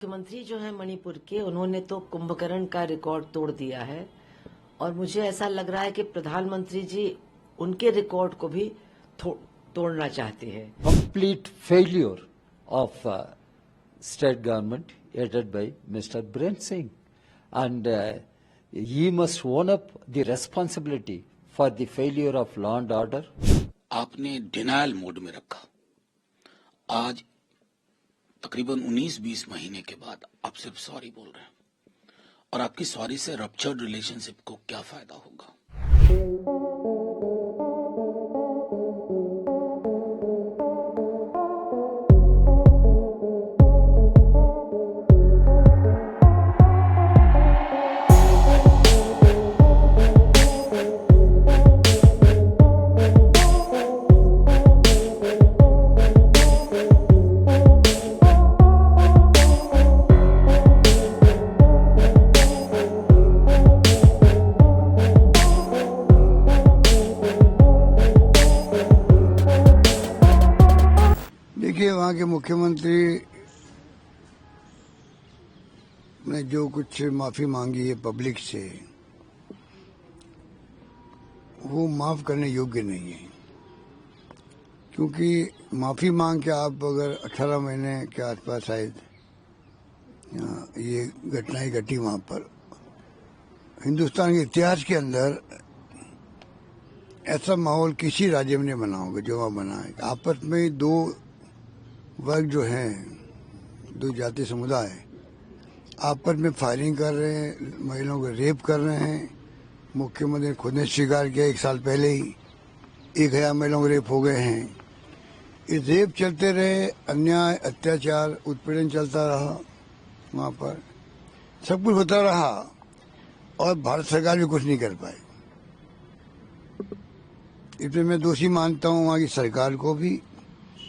मुख्यमंत्री जो है मणिपुर के, उन्होंने तो कुंभकर्ण का रिकॉर्ड तोड़ दिया है और मुझे ऐसा लग रहा है कि प्रधानमंत्री जी उनके रिकॉर्ड को भी तोड़ना चाहते हैं। Complete failure of state government headed by Mr. Biren Singh, and he must own up the responsibility for the failure of law and order. आपने डिनायल मोड में रखा। आज तकरीबन 19-20 महीने के बाद आप सिर्फ सॉरी बोल रहे हैं और आपकी सॉरी से रप्चर्ड रिलेशनशिप को क्या फायदा होगा? देखिए, वहाँ के मुख्यमंत्री ने जो कुछ माफी मांगी है पब्लिक से, वो माफ करने योग्य नहीं है। क्योंकि माफी मांग के आप अगर 18 महीने के आसपास शायद ये घटनाएं घटी वहाँ पर, हिंदुस्तान के इतिहास के अंदर ऐसा माहौल किसी राज्य में नहीं बना होगा जो वहाँ बना है। आपस में दो वर्ग जो हैं, दो जाति समुदाय आपस में फायरिंग कर रहे हैं, महिलाओं को रेप कर रहे हैं। मुख्यमंत्री ने खुद ने स्वीकार किया 1 साल पहले ही 1000 महिलाओं को रेप हो गए हैं। ये रेप चलते रहे, अन्याय, अत्याचार, उत्पीड़न चलता रहा, वहाँ पर सब कुछ होता रहा और भारत सरकार भी कुछ नहीं कर पाई। इसमें मैं दोषी मानता हूँ वहाँ की सरकार को भी,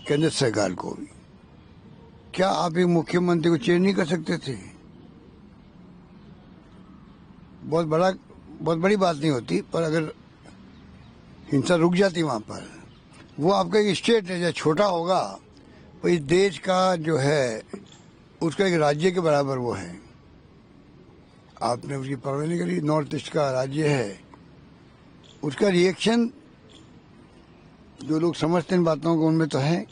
केंद्र सरकार को भी। क्या आप एक मुख्यमंत्री को चेंज नहीं कर सकते थे? बहुत बड़ी बात नहीं होती, पर अगर हिंसा रुक जाती वहां पर, वो आपका एक स्टेट है, चाहे छोटा होगा, पर इस देश का जो है उसका एक राज्य के बराबर वो है। आपने उसकी परवाह नहीं करी, नॉर्थ ईस्ट का राज्य है। उसका रिएक्शन जो लोग समझते हैं बातों को, उनमें तो है।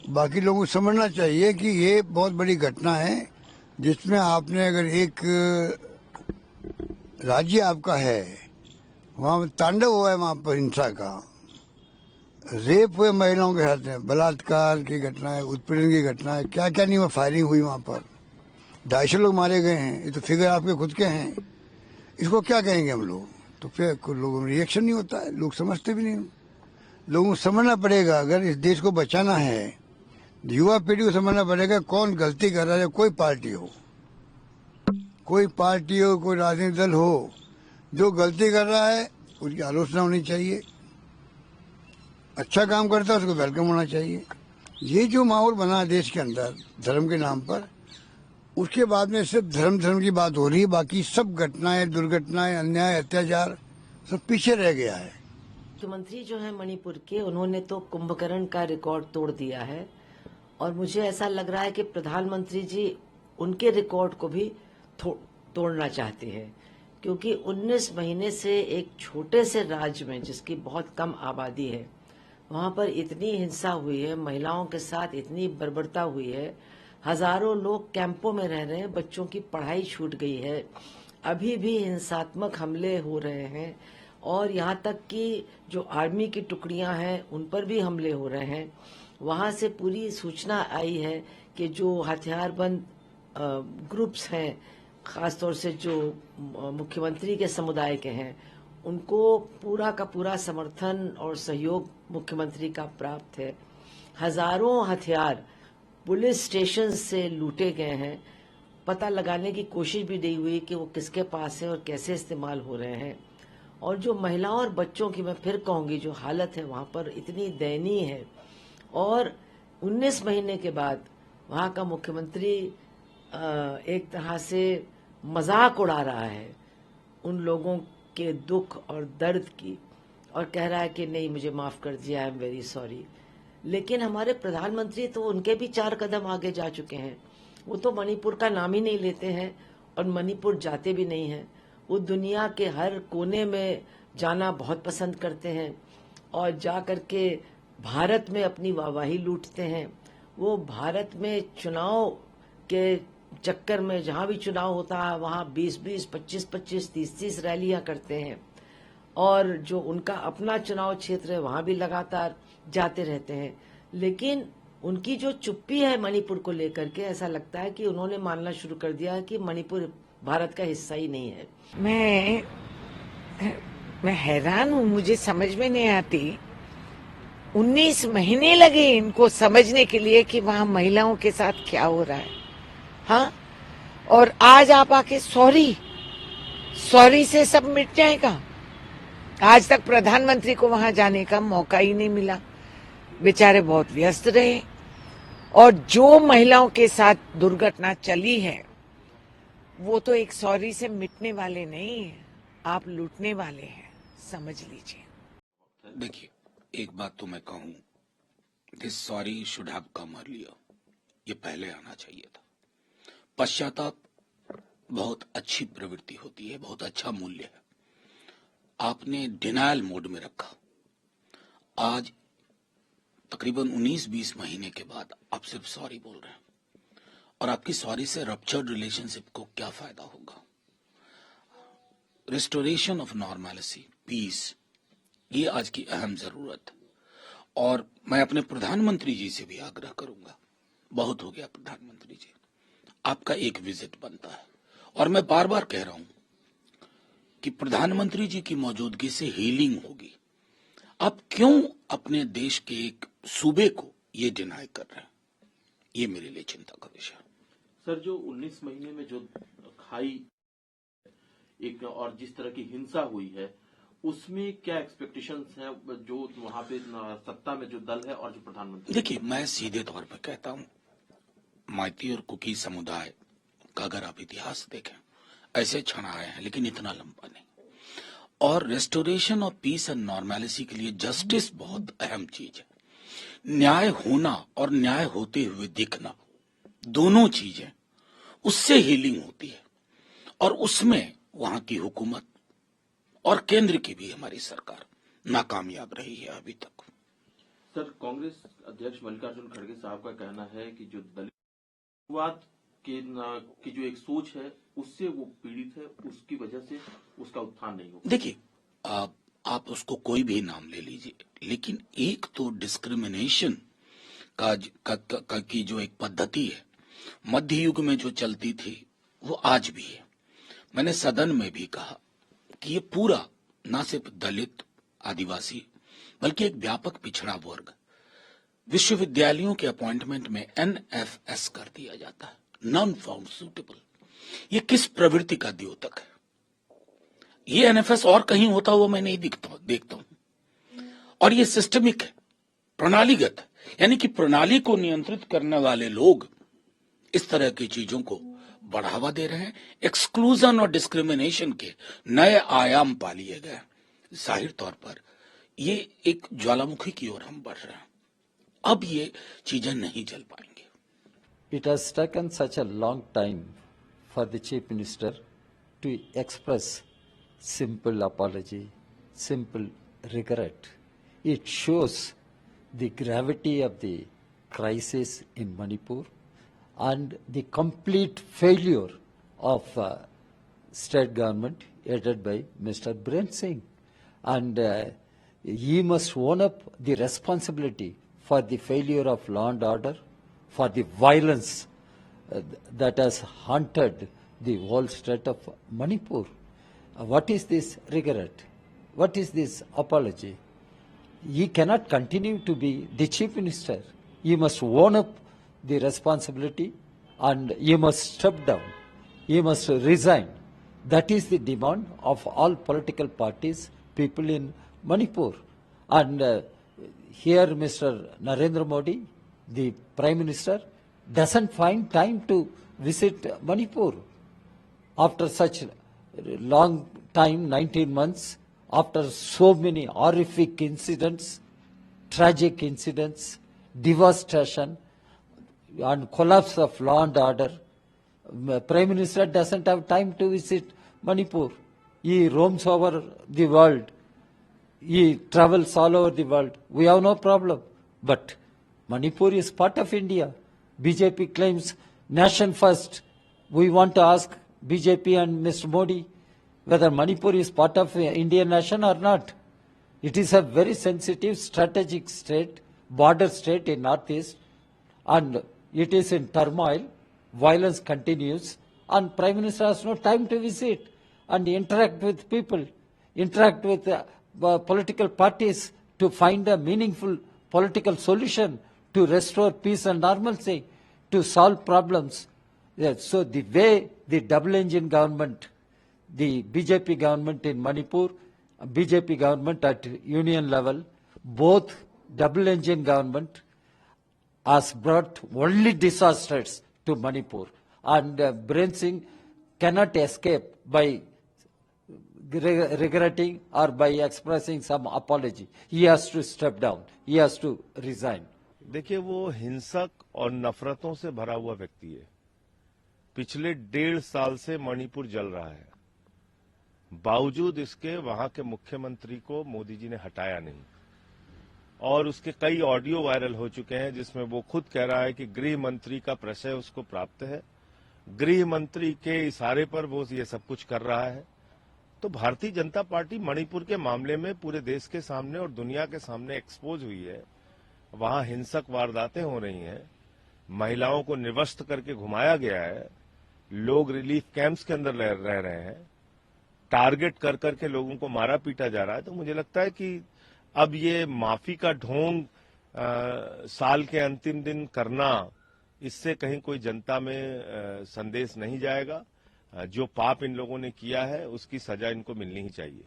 बाकी लोगों को समझना चाहिए कि ये बहुत बड़ी घटना है, जिसमें आपने अगर एक राज्य आपका है, वहाँ तांडव हुआ है, वहाँ पर हिंसा का, रेप हुए महिलाओं के हाथ में, बलात्कार की घटना है, उत्पीड़न की घटना है, क्या क्या नहीं हुआ, फायरिंग हुई वहाँ पर, 250 लोग मारे गए हैं। ये तो फिगर आपके खुद के हैं। इसको क्या कहेंगे हम लोग? तो फिर लोगों में रिएक्शन नहीं होता है, लोग समझते भी नहीं। लोगों को समझना पड़ेगा, अगर इस देश को बचाना है, युवा पीढ़ी को समझना पड़ेगा कौन गलती कर रहा है। कोई पार्टी हो, कोई राजनीतिक दल हो, जो गलती कर रहा है उसकी आलोचना होनी चाहिए। अच्छा काम करता है उसको वेलकम होना चाहिए। ये जो माहौल बना है देश के अंदर धर्म के नाम पर, उसके बाद में सिर्फ धर्म की बात हो रही है, बाकी सब घटनाएं, दुर्घटनाएं, अन्याय, अत्याचार सब पीछे रह गया है। मुख्यमंत्री जो है मणिपुर के, उन्होंने तो कुंभकर्ण का रिकॉर्ड तोड़ दिया है और मुझे ऐसा लग रहा है कि प्रधानमंत्री जी उनके रिकॉर्ड को भी तोड़ना चाहते हैं। क्योंकि 19 महीने से एक छोटे से राज्य में, जिसकी बहुत कम आबादी है, वहां पर इतनी हिंसा हुई है, महिलाओं के साथ इतनी बर्बरता हुई है, हजारों लोग कैंपों में रह रहे हैं, बच्चों की पढ़ाई छूट गई है, अभी भी हिंसात्मक हमले हो रहे हैं और यहाँ तक कि जो आर्मी की टुकड़ियां हैं उन पर भी हमले हो रहे हैं। वहां से पूरी सूचना आई है कि जो हथियारबंद ग्रुप्स हैं, खासतौर से जो मुख्यमंत्री के समुदाय के हैं, उनको पूरा का पूरा समर्थन और सहयोग मुख्यमंत्री का प्राप्त है। हजारों हथियार पुलिस स्टेशन से लूटे गए हैं। पता लगाने की कोशिश भी नहीं हुई कि वो किसके पास है और कैसे इस्तेमाल हो रहे हैं। और जो महिलाओं और बच्चों की, मैं फिर कहूंगी, जो हालत है वहां पर इतनी दयनीय है। और 19 महीने के बाद वहां का मुख्यमंत्री एक तरह से मजाक उड़ा रहा है उन लोगों के दुख और दर्द की, और कह रहा है कि नहीं, मुझे माफ कर दिया, आई एम वेरी सॉरी। लेकिन हमारे प्रधानमंत्री तो उनके भी 4 कदम आगे जा चुके हैं। वो तो मणिपुर का नाम ही नहीं लेते हैं और मणिपुर जाते भी नहीं हैं। वो दुनिया के हर कोने में जाना बहुत पसंद करते हैं और जा करके भारत में अपनी वाहवाही लूटते हैं। वो भारत में चुनाव के चक्कर में जहां भी चुनाव होता है वहां 20-20, 25-25, 30-30 रैलियां करते हैं और जो उनका अपना चुनाव क्षेत्र है वहां भी लगातार जाते रहते हैं। लेकिन उनकी जो चुप्पी है मणिपुर को लेकर के, ऐसा लगता है कि उन्होंने मानना शुरू कर दिया है कि मणिपुर भारत का हिस्सा ही नहीं है। मैं हैरान हूँ, मुझे समझ में नहीं आती। 19 महीने लगे इनको समझने के लिए कि वहाँ महिलाओं के साथ क्या हो रहा है। हाँ, और आज आप आके सॉरी से सब मिट जाएगा। आज तक प्रधानमंत्री को वहां जाने का मौका ही नहीं मिला, बेचारे बहुत व्यस्त रहे। और जो महिलाओं के साथ दुर्घटना चली है वो तो एक सॉरी से मिटने वाले नहीं है, आप लूटने वाले हैं, समझ लीजिए। देखिए, एक बात तो मैं कहूं, this sorry should have come earlier, ये पहले आना चाहिए था। पश्चाताप बहुत अच्छी प्रवृत्ति होती है, बहुत अच्छा मूल्य है। आपने डिनायल मोड में रखा। आज तकरीबन 19-20 महीने के बाद आप सिर्फ सॉरी बोल रहे हैं और आपकी सॉरी से रप्चर्ड रिलेशनशिप को क्या फायदा होगा? रिस्टोरेशन ऑफ नॉर्मलिटी, पीस, ये आज की अहम जरूरत है। और मैं अपने प्रधानमंत्री जी से भी आग्रह करूंगा, बहुत हो गया प्रधानमंत्री जी, आपका एक विजिट बनता है। और मैं बार बार कह रहा हूं कि प्रधानमंत्री जी की मौजूदगी से हीलिंग होगी। आप क्यों अपने देश के एक सूबे को ये डिनाई कर रहे हैं? ये मेरे लिए चिंता का विषय। सर, जो 19 महीने में जो खाई एक और जिस तरह की हिंसा हुई है, उसमें क्या एक्सपेक्टेशंस है जो वहां पे सत्ता में जो दल है और जो प्रधानमंत्री? देखिए, मैं सीधे तौर पर कहता हूं, माइती और कुकी समुदाय का अगर आप इतिहास देखें, ऐसे क्षण आए हैं लेकिन इतना लंबा नहीं। और restoration of peace and normality के लिए जस्टिस बहुत अहम चीज है। न्याय होना और न्याय होते हुए दिखना, दोनों चीजें, उससे हीलिंग होती है। और उसमें वहां की हुकूमत और केंद्र की भी हमारी सरकार नाकामयाब रही है अभी तक। सर, कांग्रेस अध्यक्ष मल्लिकार्जुन खड़गे साहब का कहना है कि जो दलितवाद की जो एक सोच है उससे वो पीड़ित है, उसकी वजह से उसका उत्थान नहीं होगा। देखिए, आप उसको कोई भी नाम ले लीजिए, लेकिन एक तो डिस्क्रिमिनेशन की जो एक पद्धति है मध्य युग में जो चलती थी वो आज भी है। मैंने सदन में भी कहा कि ये पूरा न सिर्फ दलित, आदिवासी, बल्कि एक व्यापक पिछड़ा वर्ग, विश्वविद्यालयों के अपॉइंटमेंट में NFS कर दिया जाता है, नॉन फाउंड सूटेबल। ये किस प्रवृत्ति का द्योतक है? ये NFS और कहीं होता हुआ मैं नहीं देखता हूं। और ये सिस्टमिक है, प्रणालीगत है, यानी कि प्रणाली को नियंत्रित करने वाले लोग इस तरह की चीजों को बढ़ावा दे रहे हैं। एक्सक्लूजन और डिस्क्रिमिनेशन के नए आयाम पा लिए गए। जाहिर तौर पर ये एक ज्वालामुखी की ओर हम बढ़ रहे हैं। अब ये चीजें नहीं चल पाएंगी। It has taken such a long time for the Chief Minister to express simple apology, simple regret. It shows the gravity of the crisis in Manipur and the complete failure of state government headed by Mr. Biren Singh. And he must own up the responsibility for the failure of law and order, for the violence that has haunted the whole state of Manipur. What is this regret? What is this apology? He cannot continue to be the chief minister. He must own up the responsibility and he must step down. He must resign. That is the demand of all political parties, people in Manipur. And here Mr. Narendra Modi, the Prime Minister, doesn't find time to visit Manipur. After such long time, 19 months, after so many horrific incidents, tragic incidents, devastation, and collapse of law and order. Prime Minister doesn't have time to visit Manipur. He roams over the world. He travels all over the world. We have no problem. But Manipur is part of India. BJP claims nation first. We want to ask BJP and Mr. Modi whether Manipur is part of Indian nation or not. It is a very sensitive strategic state, border state in Northeast, and it is in turmoil. Violence continues, and Prime Minister has no time to visit and interact with people, interact with political parties to find a meaningful political solution to restore peace and normalcy, to solve problems. So the way the double-engine government, the BJP government in Manipur, BJP government at union level, both double-engine government has brought only disasters to Manipur. And Biren Singh cannot escape by regretting or by expressing some apology. He has to step down. He has to resign. देखिए, वो हिंसक और नफरतों से भरा हुआ व्यक्ति है। पिछले 1.5 साल से मणिपुर जल रहा है, बावजूद इसके वहां के मुख्यमंत्री को मोदी जी ने हटाया नहीं, और उसके कई ऑडियो वायरल हो चुके हैं जिसमें वो खुद कह रहा है कि गृह मंत्री का प्रशय उसको प्राप्त है, गृह मंत्री के इशारे पर वो ये सब कुछ कर रहा है। तो भारतीय जनता पार्टी मणिपुर के मामले में पूरे देश के सामने और दुनिया के सामने एक्सपोज हुई है। वहां हिंसक वारदातें हो रही हैं, महिलाओं को निर्वस्त्र करके घुमाया गया है, लोग रिलीफ कैंप्स के अंदर रह रहे हैं, टारगेट कर करके लोगों को मारा पीटा जा रहा है। तो मुझे लगता है कि अब ये माफी का ढोंग साल के अंतिम दिन करना, इससे कहीं कोई जनता में संदेश नहीं जाएगा। जो पाप इन लोगों ने किया है उसकी सजा इनको मिलनी ही चाहिए।